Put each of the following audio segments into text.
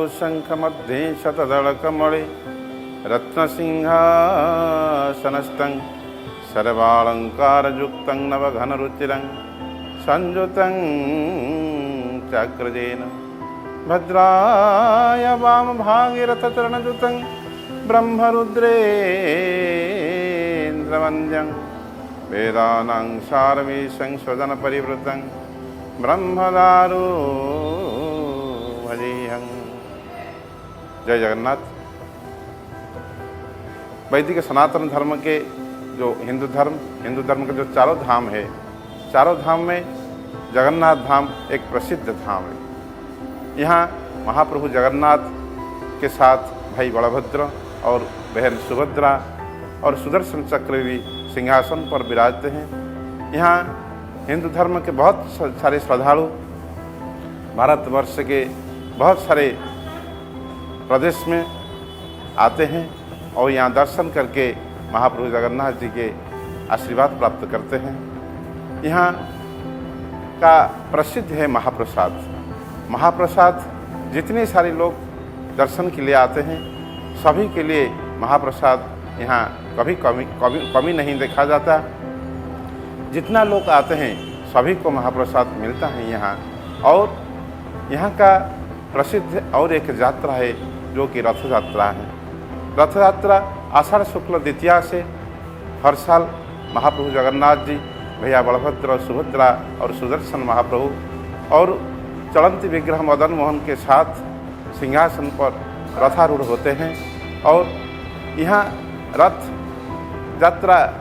चारुशङ्खमध्ये शतदलकमले रत्नसिंहासनस्थं सर्वालङ्कारयुक्तं नवघनरुचिरं संयुतं चक्रजेन भद्राय वामभागे रथचरणयुतं ब्रह्मरुद्रेन्द्रवन्द्यं वेदानां सारमीशं स्वजनपरिवृतं ब्रह्मदारो भजेहं। जय जगन्नाथ। वैदिक सनातन धर्म के जो हिंदू धर्म के जो चारों धाम है, चारों धाम में जगन्नाथ धाम एक प्रसिद्ध धाम है। यहाँ महाप्रभु जगन्नाथ के साथ भाई बलभद्र और बहन सुभद्रा और सुदर्शन चक्र भी सिंहासन पर विराजते हैं। यहाँ हिंदू धर्म के बहुत सारे श्रद्धालु भारतवर्ष के बहुत सारे प्रदेश में आते हैं और यहाँ दर्शन करके महाप्रभु जगन्नाथ जी के आशीर्वाद प्राप्त करते हैं। यहाँ का प्रसिद्ध है महाप्रसाद। महाप्रसाद जितने सारे लोग दर्शन के लिए आते हैं सभी के लिए महाप्रसाद यहाँ कभी कमी नहीं देखा जाता। जितना लोग आते हैं सभी को महाप्रसाद मिलता है यहाँ। और यहाँ का प्रसिद्ध और एक यात्रा है जो कि रथ यात्रा है। रथ यात्रा आषाढ़ शुक्ल द्वितीया से हर साल महाप्रभु जगन्नाथ जी, भैया बलभद्र, सुभद्रा और सुदर्शन महाप्रभु और चलंती विग्रह मदन मोहन के साथ सिंहासन पर रथारूढ़ होते हैं। और यहाँ रथ यात्रा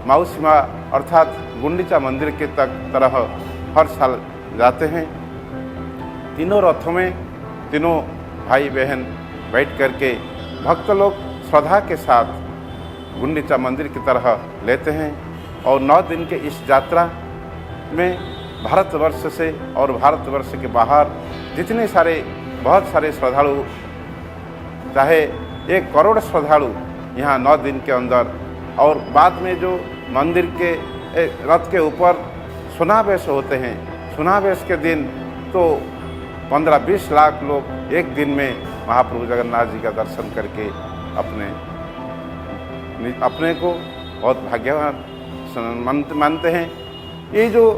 मौसी माँ अर्थात गुंडीचा मंदिर के तरह हर साल जाते हैं। तीनों रथों में तीनों भाई बहन बैठ करके भक्त लोग श्रद्धा के साथ गुंडीचा मंदिर की तरह लेते हैं। और 9 दिन के इस यात्रा में भारतवर्ष से और भारतवर्ष के बाहर जितने सारे बहुत सारे श्रद्धालु, चाहे 1 करोड़ श्रद्धालु यहाँ 9 दिन के अंदर, और बाद में जो मंदिर के रथ के ऊपर सुनावेश होते हैं, सुनावेश के दिन तो 15-20 लाख लोग एक दिन में महाप्रभु जगन्नाथ जी का दर्शन करके अपने को बहुत भाग्यवान मानते हैं। ये जो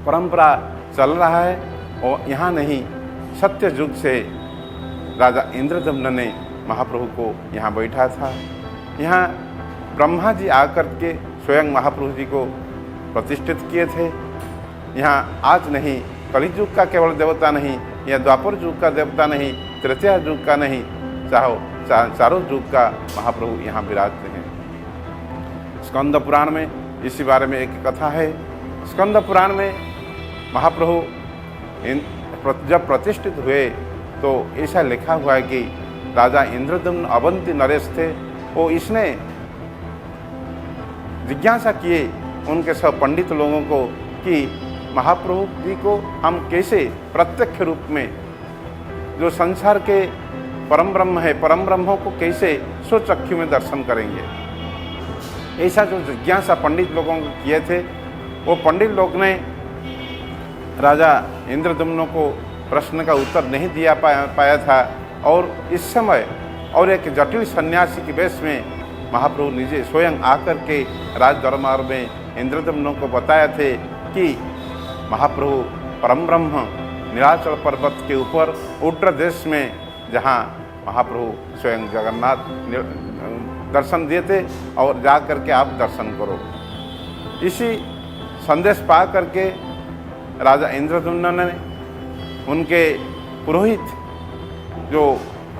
परंपरा चल रहा है और यहाँ नहीं, सत्य युग से राजा इंद्रदम्न ने महाप्रभु को यहाँ बैठा था। यहाँ ब्रह्मा जी आकर के स्वयं महाप्रभु जी को प्रतिष्ठित किए थे। यहाँ आज नहीं, कलियुग का केवल देवता नहीं, यह द्वापर युग का देवता नहीं, तृतीया युग का नहीं, चारों युग का महाप्रभु यहाँ विराजते हैं। स्कंद पुराण में इसी बारे में एक कथा है। स्कंद पुराण में महाप्रभु जब प्रतिष्ठित हुए तो ऐसा लिखा हुआ है कि राजा इंद्रदम्न अवंती नरेश थे। वो इसने जिज्ञासा किए उनके सब पंडित लोगों को कि महाप्रभु जी को हम कैसे प्रत्यक्ष रूप में, जो संसार के परम ब्रह्म है, परम ब्रह्मों को कैसे स्वचक्षु में दर्शन करेंगे। ऐसा जो जिज्ञासा पंडित लोगों को किए थे, वो पंडित लोग ने राजा इंद्रदम्न को प्रश्न का उत्तर नहीं दिया पाया था। और इस समय और एक जटिल सन्यासी के वेश में महाप्रभु निजे स्वयं आकर के राज दरबार में इंद्रदम्न को बताया थे कि महाप्रभु परम ब्रह्म नीलाचल पर्वत के ऊपर उत्तर देश में, जहाँ महाप्रभु स्वयं जगन्नाथ दर्शन दिए थे, और जा करके आप दर्शन करो। इसी संदेश पा करके राजा इंद्रदम्न ने उनके पुरोहित जो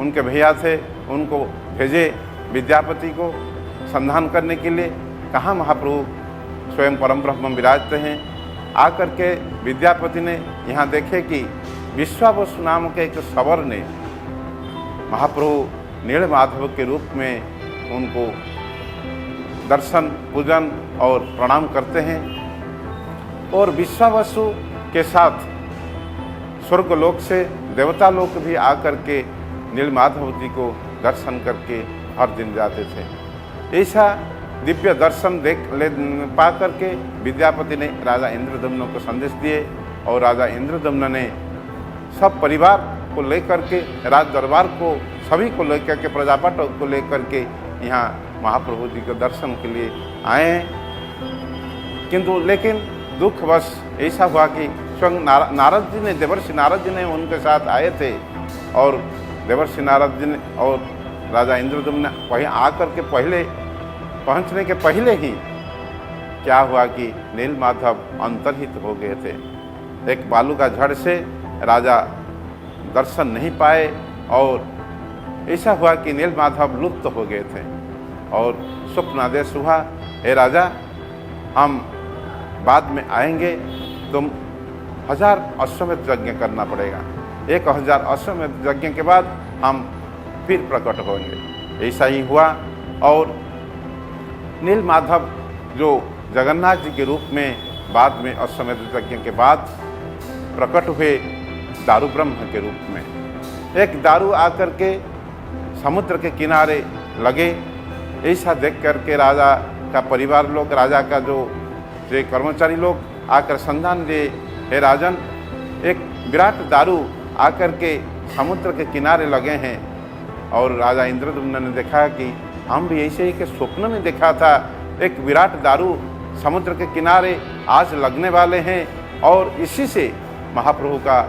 उनके भैया थे उनको भेजे विद्यापति को संधान करने के लिए। कहाँ महाप्रभु स्वयं परम ब्रह्म विराजते हैं। आकर के विद्यापति ने यहाँ देखे कि विश्वावसु नाम के एक सवर ने महाप्रभु नील माधव के रूप में उनको दर्शन, पूजन और प्रणाम करते हैं। और विश्वावसु के साथ स्वर्गलोक से देवता लोक भी आकर के नील माधव जी को दर्शन करके हर दिन जाते थे। ऐसा दिव्य दर्शन पा करके विद्यापति ने राजा इंद्रदम्न को संदेश दिए और राजा इंद्रदम्न ने सब परिवार को लेकर के, राज दरबार को सभी को लेकर के, प्रजापट को लेकर के यहाँ महाप्रभु जी के दर्शन के लिए आए हैं। किंतु लेकिन दुखवश ऐसा हुआ कि स्वयं नारद जी ने, देवर्षि नारद जी ने उनके साथ आए थे और देवर्षि नारद जी ने और राजा इंद्रदुम्न ने वहीं आकर के पहुंचने के पहले ही क्या हुआ कि नीलमाधव अंतर्हित हो गए थे। एक बालू का झड़ से राजा दर्शन नहीं पाए और ऐसा हुआ कि नीलमाधव लुप्त हो गए थे और स्वप्नादेश हुआ, हे राजा, हम बाद में आएंगे, तुम 1000 अश्वमेध यज्ञ करना पड़ेगा। 1000 अश्वमेध यज्ञ के बाद हम फिर प्रकट होंगे। ऐसा ही हुआ और नीलमाधव जो जगन्नाथ जी के रूप में बाद में अश्वमेध यज्ञ के बाद प्रकट हुए दारू ब्रह्म के रूप में। एक दारू आकर के समुद्र के किनारे लगे, ऐसा देख करके राजा का परिवार लोग, राजा का जो कर्मचारी लोग आकर संधान दिए, हे राजन, एक विराट दारू आकर के समुद्र के किनारे लगे हैं। और राजा इंद्रदुम्न ने देखा कि हम भी ऐसे ही के स्वप्न में देखा था, एक विराट दारू समुद्र के किनारे आज लगने वाले हैं और इसी से महाप्रभु का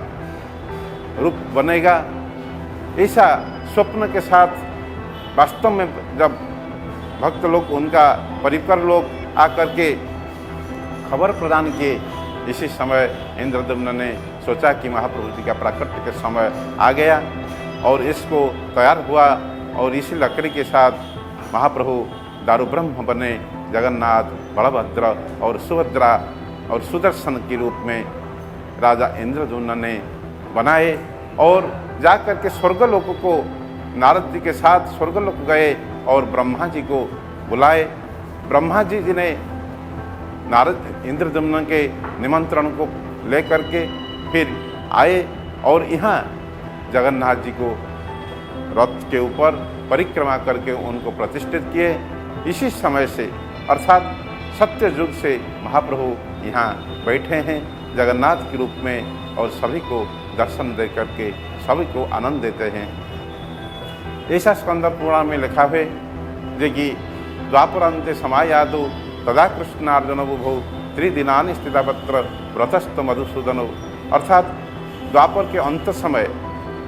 रूप बनेगा। ऐसा स्वप्न के साथ वास्तव में जब भक्त लोग, उनका परिकर लोग आकर के खबर प्रदान किए, इसी समय इंद्रदुम्न ने सोचा कि महाप्रभु जी का प्राकट्य के समय आ गया और इसको तैयार हुआ और इसी लकड़ी के साथ महाप्रभु दारू ब्रह्म बने। जगन्नाथ, बलभद्र और सुभद्रा और सुदर्शन के रूप में राजा इंद्रदुम्न ने बनाए और जाकर के स्वर्गलोक को नारद जी के साथ स्वर्गलोक गए और ब्रह्मा जी को बुलाए। ब्रह्मा जी ने नारद इंद्रदुम्न के निमंत्रण को लेकर के फिर आए और यहाँ जगन्नाथ जी को रथ के ऊपर परिक्रमा करके उनको प्रतिष्ठित किए। इसी समय से अर्थात सत्य युग से महाप्रभु यहाँ बैठे हैं जगन्नाथ के रूप में और सभी को दर्शन दे करके सभी को आनंद देते हैं। ऐसा स्कंद पुराण में लिखा है जे कि द्वापरांते समायादो तदा कृष्णार्जुन बुभौ त्रिदिनानि स्थितापत्र व्रतस्थ मधुसूदनो। अर्थात द्वापर के अंत समय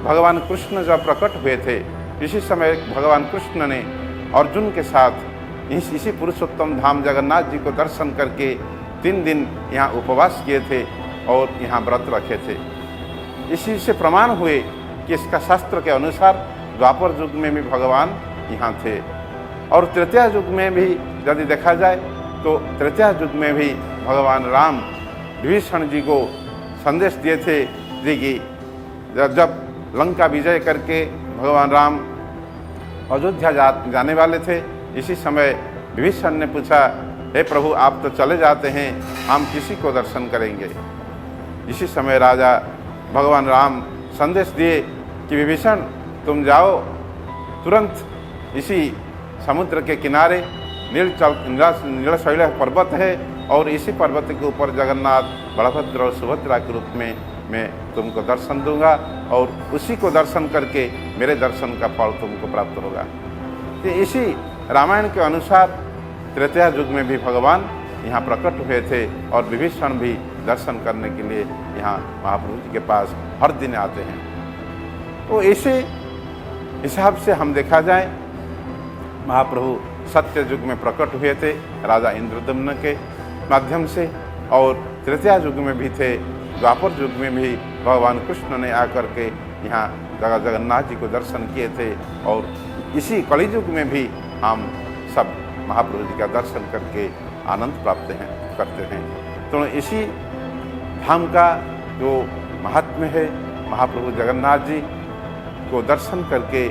भगवान कृष्ण जब प्रकट हुए थे, इसी समय भगवान कृष्ण ने अर्जुन के साथ इसी पुरुषोत्तम धाम जगन्नाथ जी को दर्शन करके 3 दिन यहाँ उपवास किए थे और यहाँ व्रत रखे थे। इसी से प्रमाण हुए कि इसका शास्त्र के अनुसार द्वापर युग में भी भगवान यहाँ थे और तृतीया युग में भी यदि देखा जाए तो तृतीया युग में भी भगवान राम विभीषण जी को संदेश दिए थे जी कि जब लंका विजय करके भगवान राम अयोध्या जाने वाले थे, इसी समय विभीषण ने पूछा, हे प्रभु, आप तो चले जाते हैं, हम किसी को दर्शन करेंगे। इसी समय राजा भगवान राम संदेश दिए कि विभीषण, तुम जाओ तुरंत इसी समुद्र के किनारे नीलशैल पर्वत है और इसी पर्वत के ऊपर जगन्नाथ, बलभद्र और सुभद्रा के रूप में मैं तुमको दर्शन दूंगा और उसी को दर्शन करके मेरे दर्शन का फल तुमको प्राप्त होगा। तो इसी रामायण के अनुसार तृतीया युग में भी भगवान यहाँ प्रकट हुए थे और विभीषण भी दर्शन करने के लिए यहाँ महाप्रभु जी के पास हर दिन आते हैं। तो इसी हिसाब से हम देखा जाए महाप्रभु सत्य युग में प्रकट हुए थे राजा इंद्रदुम्न के माध्यम से और तृतीया युग में भी थे, द्वापर युग में भी भगवान कृष्ण ने आकर के यहाँ जगन्नाथ जी को दर्शन किए थे और इसी कलियुग में भी हम सब महाप्रभु जी का दर्शन करके आनंद प्राप्त करते हैं। तो इसी धाम का जो महात्म्य है, महाप्रभु जगन्नाथ जी को दर्शन करके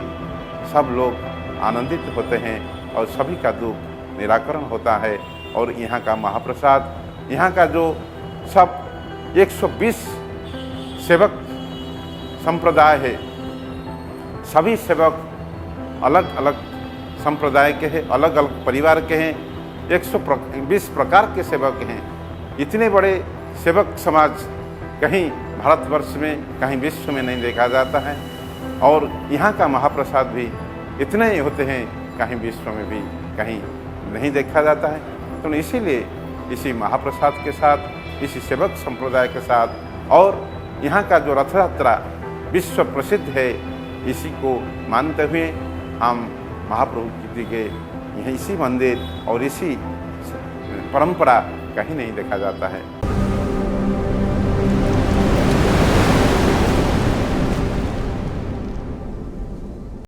सब लोग आनंदित होते हैं और सभी का दुख निराकरण होता है। और यहाँ का महाप्रसाद, यहाँ का जो सब 120 सेवक संप्रदाय है, सभी सेवक अलग अलग संप्रदाय के हैं, अलग अलग परिवार के हैं, 120 प्रकार के सेवक हैं। इतने बड़े सेवक समाज कहीं भारतवर्ष में कहीं विश्व में नहीं देखा जाता है। और यहाँ का महाप्रसाद भी इतने ही होते हैं, कहीं विश्व में भी कहीं नहीं देखा जाता है। तो इसीलिए इसी महाप्रसाद के साथ, इसी सेवक संप्रदाय के साथ और यहाँ का जो रथ यात्रा विश्व प्रसिद्ध है, इसी को मानते हुए हम महाप्रभु जी के यहीं इसी मंदिर और इसी परंपरा कहीं नहीं देखा जाता है।